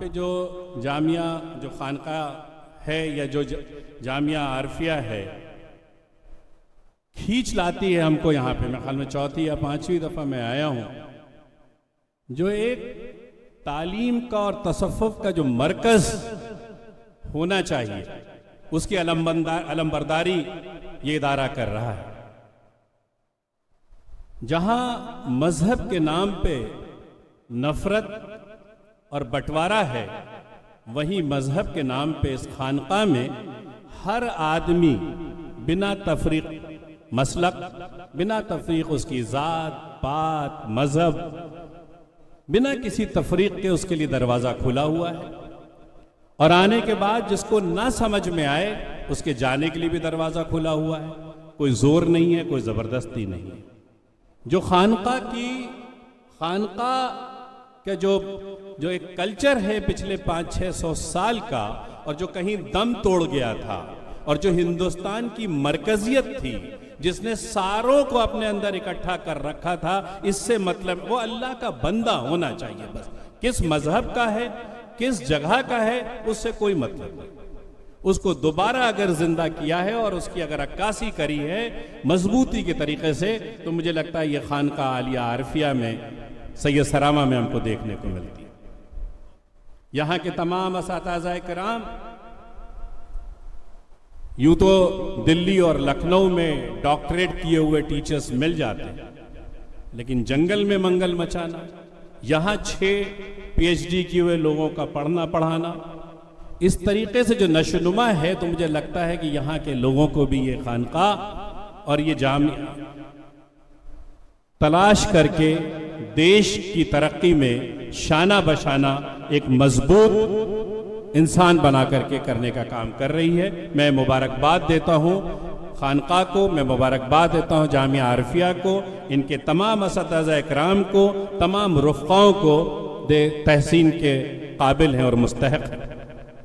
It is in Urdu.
پہ جو جامعہ جو خانقاہ ہے یا جو جامعہ عارفیہ ہے کھینچ لاتی ہے ہم کو یہاں پہ، میرے خیال میں چوتھی یا پانچویں دفعہ میں آیا ہوں، جو ایک تعلیم کا اور تصوف کا جو مرکز ہونا چاہیے اس کی علمبرداری یہ ادارہ کر رہا ہے۔ جہاں مذہب کے نام پہ نفرت اور بٹوارا ہے، وہیں مذہب کے نام پہ اس خانقاہ میں ہر آدمی بنا تفریق مسلک، بنا تفریق اس کی ذات پات مذہب، بنا کسی تفریق کے اس کے لیے دروازہ کھلا ہوا ہے، اور آنے کے بعد جس کو نہ سمجھ میں آئے اس کے جانے کے لیے بھی دروازہ کھلا ہوا ہے۔ کوئی زور نہیں ہے، کوئی زبردستی نہیں ہے۔ جو خانقاہ کا جو ایک کلچر ہے پچھلے 500-600 سال کا، اور جو کہیں دم توڑ گیا تھا، اور جو ہندوستان کی مرکزیت تھی جس نے ساروں کو اپنے اندر اکٹھا کر رکھا تھا، اس سے مطلب وہ اللہ کا بندہ ہونا چاہیے بس۔ کس مذہب کا ہے، کس جگہ کا ہے، اس سے کوئی مطلب نہیں۔ اس کو دوبارہ اگر زندہ کیا ہے اور اس کی اگر عکاسی کری ہے مضبوطی کے طریقے سے، تو مجھے لگتا ہے یہ خانقاہ عالیہ عارفیہ میں سید سرامہ میں ہم کو دیکھنے کو ملتی ہے۔ یہاں کے تمام اساتذہ کرام یوں تو دلی اور لکھنؤ میں ڈاکٹریٹ کیے ہوئے ٹیچرز مل جاتے ہیں، لیکن جنگل میں منگل مچانا، یہاں 6 پی ایچ ڈی کیے ہوئے لوگوں کا پڑھنا پڑھانا، اس طریقے سے جو نشوونما ہے، تو مجھے لگتا ہے کہ یہاں کے لوگوں کو بھی یہ خانقاہ اور یہ جامعہ تلاش کر کے دیش کی ترقی میں شانہ بشانہ ایک مضبوط انسان بنا کر کے کرنے کا کام کر رہی ہے۔ میں مبارکباد دیتا ہوں خانقاہ کو، میں مبارکباد دیتا ہوں جامعہ عارفیہ کو، ان کے تمام اساتذہ اکرام کو، تمام رفقاؤں کو تحسین کے قابل ہیں اور مستحق ہیں۔